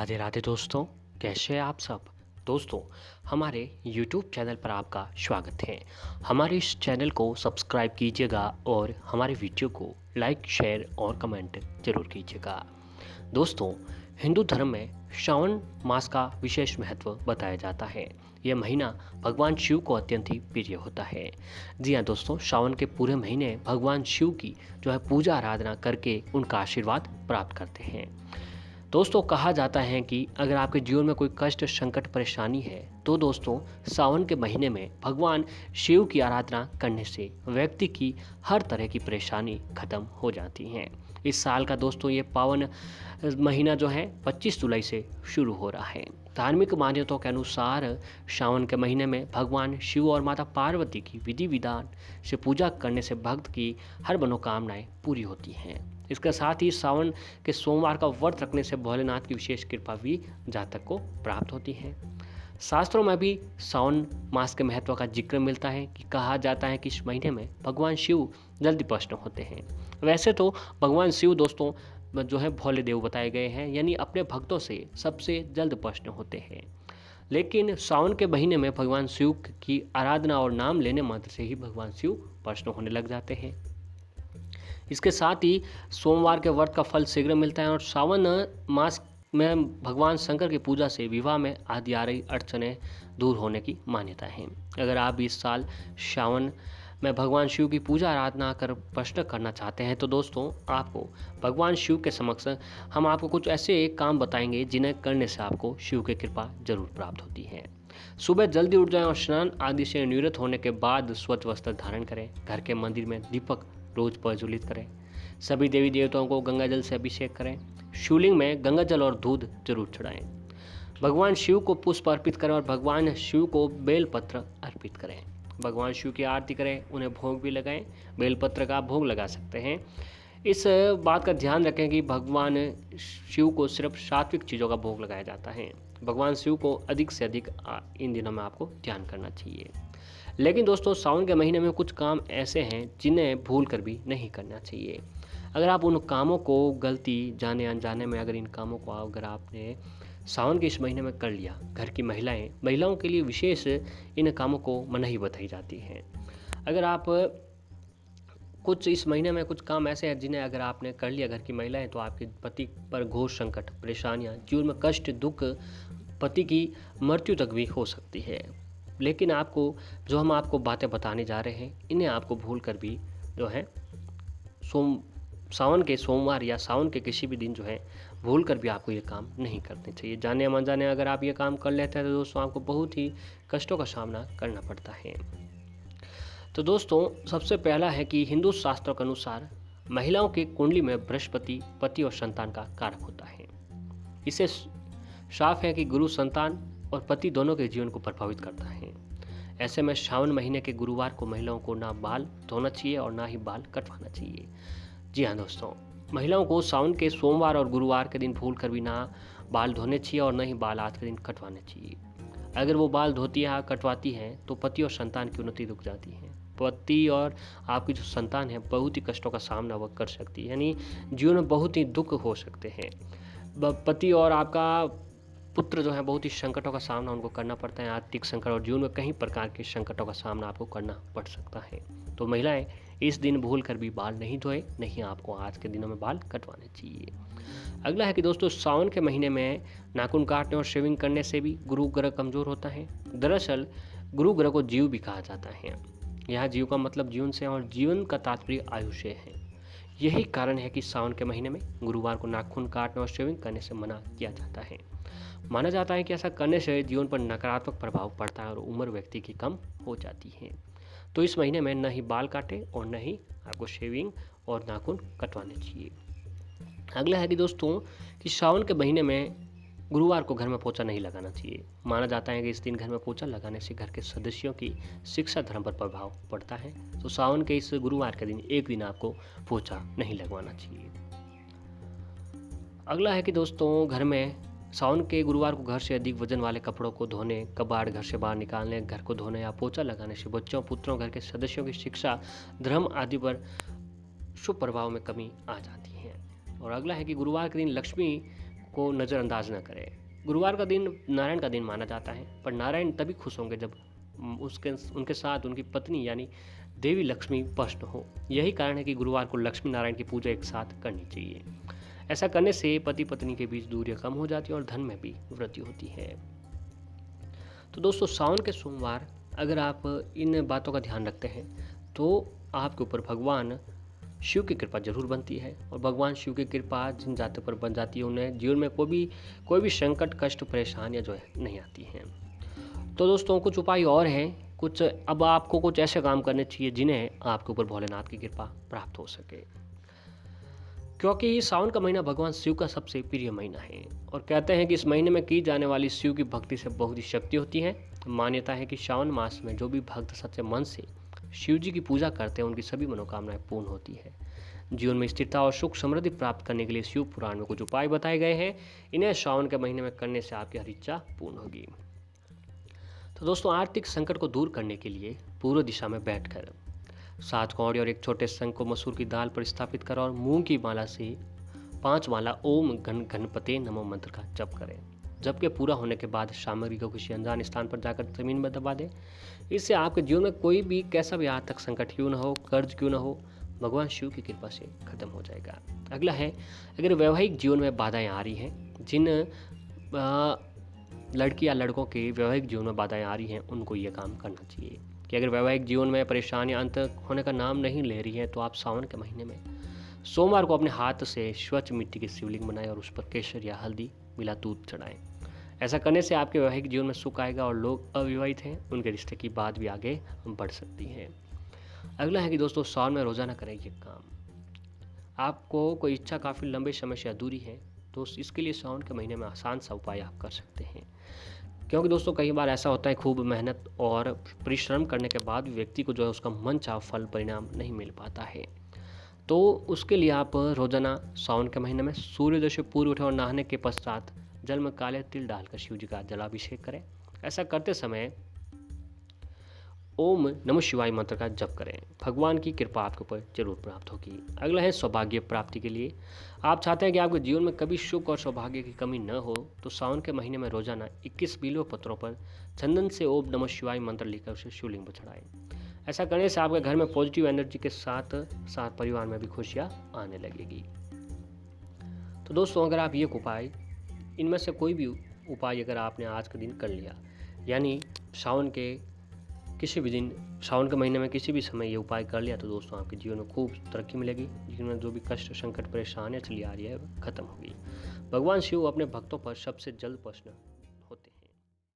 राधे राधे दोस्तों, कैसे हैं आप सब। दोस्तों, हमारे YouTube चैनल पर आपका स्वागत है। हमारे इस चैनल को सब्सक्राइब कीजिएगा और हमारे वीडियो को लाइक, शेयर और कमेंट जरूर कीजिएगा। दोस्तों, हिंदू धर्म में श्रावण मास का विशेष महत्व बताया जाता है। यह महीना भगवान शिव को अत्यंत ही प्रिय होता है। जी हाँ दोस्तों, श्रावण के पूरे महीने भगवान शिव की पूजा आराधना करके उनका आशीर्वाद प्राप्त करते हैं। दोस्तों, कहा जाता है कि अगर आपके जीवन में कोई कष्ट, संकट, परेशानी है तो दोस्तों सावन के महीने में भगवान शिव की आराधना करने से व्यक्ति की हर तरह की परेशानी खत्म हो जाती है। इस साल का दोस्तों ये पावन महीना 25 जुलाई से शुरू हो रहा है। धार्मिक मान्यताओं के अनुसार सावन के महीने में भगवान शिव और माता पार्वती की विधि विधान से पूजा करने से भक्त की हर मनोकामनाएं पूरी होती हैं। इसके साथ ही सावन के सोमवार का व्रत रखने से भोलेनाथ की विशेष कृपा भी जातक को प्राप्त होती है। शास्त्रों में भी सावन मास के महत्व का जिक्र मिलता है कि कहा जाता है कि इस महीने में भगवान शिव जल्दी प्रसन्न होते हैं। वैसे तो भगवान शिव दोस्तों भोले देव बताए गए हैं, यानी अपने भक्तों से सबसे जल्द प्रसन्न होते हैं। लेकिन सावन के महीने में भगवान शिव की आराधना और नाम लेने मात्र से ही भगवान शिव प्रसन्न होने लग जाते हैं। इसके साथ ही सोमवार के व्रत का फल शीघ्र मिलता है और सावन मास में भगवान शंकर की पूजा से विवाह में आदि आ रही अड़चनें दूर होने की मान्यता है। अगर आप इस साल सावन में भगवान शिव की पूजा आराधना कर प्रश्न करना चाहते हैं तो दोस्तों आपको भगवान शिव के समक्ष हम आपको कुछ ऐसे काम बताएंगे जिन्हें करने से आपको शिव की कृपा जरूर प्राप्त होती है। सुबह जल्दी उठ जाएं और स्नान आदि से निवृत्त होने के बाद स्वच्छ वस्त्र धारण करें। घर के मंदिर में दीपक रोज प्रज्वलित करें। सभी देवी देवताओं को गंगा जल से अभिषेक करें। शिवलिंग में गंगा जल और दूध जरूर चढ़ाएं। भगवान शिव को पुष्प अर्पित करें और भगवान शिव को बेलपत्र अर्पित करें। भगवान शिव की आरती करें, उन्हें भोग भी लगाएं। बेलपत्र का भोग लगा सकते हैं। इस बात का ध्यान रखें कि भगवान शिव को सिर्फ सात्विक चीज़ों का भोग लगाया जाता है। भगवान शिव को अधिक से अधिक इन दिनों में आपको ध्यान करना चाहिए। लेकिन दोस्तों सावन के महीने में कुछ काम ऐसे हैं जिन्हें भूल कर भी नहीं करना चाहिए। अगर आप उन कामों को गलती जाने अनजाने में अगर इन कामों को अगर आपने सावन के इस महीने में कर लिया, घर की महिलाओं के लिए विशेष इन कामों को मनाही बताई जाती है। अगर आप कुछ इस महीने में कुछ काम ऐसे हैं जिन्हें अगर आपने कर लिया घर की महिलाएं, तो आपके पति पर घोर संकट, परेशानियां, जीवन में कष्ट, दुख, पति की मृत्यु तक भी हो सकती है। लेकिन हम आपको बातें बताने जा रहे हैं, इन्हें आपको भूल कर भी सावन के सोमवार या सावन के किसी भी दिन भूल कर भी आपको ये काम नहीं करने चाहिए। जाने अनजाने अगर आप ये काम कर लेते हैं तो दोस्तों आपको बहुत ही कष्टों का सामना करना पड़ता है। तो दोस्तों सबसे पहला है कि हिंदू शास्त्रों के अनुसार महिलाओं की कुंडली में बृहस्पति पति और संतान का कारक होता है। इससे साफ है कि गुरु संतान और पति दोनों के जीवन को प्रभावित करता है। ऐसे में श्रावण महीने के गुरुवार को महिलाओं को ना बाल धोना चाहिए और ना ही बाल कटवाना चाहिए। जी हाँ दोस्तों, महिलाओं को सावन के सोमवार और गुरुवार के दिन भूल कर भी ना बाल धोने चाहिए और ना ही बाल आज के दिन कटवाने चाहिए। अगर वो बाल धोती है, कटवाती हैं तो पति और संतान की उन्नति रुक जाती है। पति और आपकी जो संतान है बहुत ही कष्टों का सामना वह कर सकती है, यानी जीवन में बहुत ही दुख हो सकते हैं। पति और आपका पुत्र बहुत ही संकटों का सामना उनको करना पड़ता है। आर्थिक संकट और जीवन में कई प्रकार के संकटों का सामना आपको करना पड़ सकता है। तो महिलाएं इस दिन भूल कर भी बाल नहीं धोए, नहीं आपको आज के दिनों में बाल कटवाने चाहिए। अगला है कि दोस्तों सावन के महीने में नाखून काटने और शेविंग करने से भी गुरु ग्रह कमजोर होता है। दरअसल गुरु ग्रह को जीव भी कहा जाता है। यहाँ जीव का मतलब जीवन से और जीवन का तात्पर्य आयुष्य है। यही कारण है कि सावन के महीने में गुरुवार को नाखून काटने और शेविंग करने से मना किया जाता है। माना जाता है कि ऐसा करने से जीवन पर नकारात्मक प्रभाव पड़ता है और उम्र व्यक्ति की कम हो जाती है। तो इस महीने में न ही बाल काटे और न ही आपको शेविंग और नाखून कटवाने चाहिए। अगला है कि दोस्तों कि सावन के महीने में गुरुवार को घर में पोछा नहीं लगाना चाहिए। माना जाता है कि इस दिन घर में पोछा लगाने से घर के सदस्यों की शिक्षा धर्म पर प्रभाव पड़ता है। तो सावन के इस गुरुवार के दिन एक दिन आपको पोछा नहीं लगवाना चाहिए। अगला है कि दोस्तों घर में सावन के गुरुवार को घर से अधिक वजन वाले कपड़ों को धोने, कबाड़ घर से बाहर निकालने, घर को धोने या पोछा लगाने से बच्चों, पुत्रों, घर के सदस्यों की शिक्षा, धर्म आदि पर शुभ प्रभाव में कमी आ जाती है। और अगला है कि गुरुवार के दिन लक्ष्मी को नज़रअंदाज न करें। गुरुवार का दिन नारायण का दिन माना जाता है, पर नारायण तभी खुश होंगे जब उनके साथ उनकी पत्नी यानी देवी लक्ष्मी प्रसन्न हो। यही कारण है कि गुरुवार को लक्ष्मी नारायण की पूजा एक साथ करनी चाहिए। ऐसा करने से पति पत्नी के बीच दूरियां कम हो जाती है और धन में भी वृद्धि होती है। तो दोस्तों, सावन के सोमवार अगर आप इन बातों का ध्यान रखते हैं तो आपके ऊपर भगवान शिव की कृपा जरूर बनती है। और भगवान शिव की कृपा जिन जातों पर बन जाती है उन्हें जीवन में कोई भी संकट, कष्ट, परेशानियां जो है नहीं आती हैं। तो दोस्तों, कुछ उपाय और हैं। अब आपको कुछ ऐसे काम करने चाहिए जिन्हें आपके ऊपर भोलेनाथ की कृपा प्राप्त हो सके, क्योंकि सावन का महीना भगवान शिव का सबसे प्रिय महीना है और कहते हैं कि इस महीने में की जाने वाली शिव की भक्ति से बहुत ही शक्ति होती है। मान्यता है कि श्रावण मास में जो भी भक्त सच्चे मन से शिव जी की पूजा करते हैं उनकी सभी मनोकामनाएं पूर्ण होती है। जीवन में स्थिरता और सुख समृद्धि प्राप्त करने के लिए शिव पुराण में कुछ उपाय बताए गए हैं। इन्हें श्रावण के महीने में करने से आपकी हर इच्छा पूर्ण होगी। तो दोस्तों, आर्थिक संकट को दूर करने के लिए पूर्व दिशा में बैठकर 7 कौड़ी और एक छोटे शंख को मसूर की दाल पर स्थापित करें और मूंग की माला से 5 माला ओम गणपते नमो मंत्र का जप करें। जप के पूरा होने के बाद सामग्री को किसी अनजान स्थान पर जाकर जमीन में दबा दें। इससे आपके जीवन में कोई भी कैसा भी आर्थिक संकट क्यों न हो, कर्ज क्यों न हो, भगवान शिव की कृपा से खत्म हो जाएगा। अगला है, अगर वैवाहिक जीवन में बाधाएं आ रही हैं, जिन लड़की या लड़कों के वैवाहिक जीवन में बाधाएं आ रही हैं उनको ये काम करना चाहिए कि अगर वैवाहिक जीवन में परेशानियां अंत होने का नाम नहीं ले रही हैं तो आप सावन के महीने में सोमवार को अपने हाथ से स्वच्छ मिट्टी की शिवलिंग बनाएं और उस पर केसर या हल्दी मिला दूध चढ़ाएं। ऐसा करने से आपके वैवाहिक जीवन में सुख आएगा और लोग अविवाहित हैं उनके रिश्ते की बात भी आगे बढ़ सकती है। अगला है कि दोस्तों, सावन में रोजाना करें ये काम। आपको कोई इच्छा काफ़ी लंबे समय से अधूरी है तो इसके लिए सावन के महीने में आसान सा उपाय आप कर सकते हैं, क्योंकि दोस्तों कई बार ऐसा होता है खूब मेहनत और परिश्रम करने के बाद भी व्यक्ति को जो है उसका मनचाहा फल परिणाम नहीं मिल पाता है। तो उसके लिए आप रोजाना सावन के महीने में सूर्योदय से पूर्व उठें और नहाने के पश्चात जल में काले तिल डालकर शिव जी का जलाभिषेक करें। ऐसा करते समय ओम नमः शिवाय मंत्र का जप करें। भगवान की कृपा आपके ऊपर जरूर प्राप्त होगी। अगला है सौभाग्य प्राप्ति के लिए। आप चाहते हैं कि आपके जीवन में कभी सुख और सौभाग्य की कमी न हो तो सावन के महीने में रोजाना 21 बिल्व पत्रों पर चंदन से ओम नमः शिवाय मंत्र लिखकर उसे शिवलिंग पर चढ़ाएं। ऐसा करने से आपके घर में पॉजिटिव एनर्जी के साथ साथ परिवार में भी खुशियाँ आने लगेगी। तो दोस्तों, अगर आप ये उपाय, इनमें से कोई भी उपाय अगर आपने आज के दिन कर लिया, यानी सावन के किसी भी दिन, सावन के महीने में किसी भी समय ये उपाय कर लिया, तो दोस्तों आपके जीवन में खूब तरक्की मिलेगी। जीवन में जो भी कष्ट, संकट, परेशानियाँ चली आ रही है खत्म होगी। भगवान शिव अपने भक्तों पर सबसे जल्द प्रसन्न होते हैं।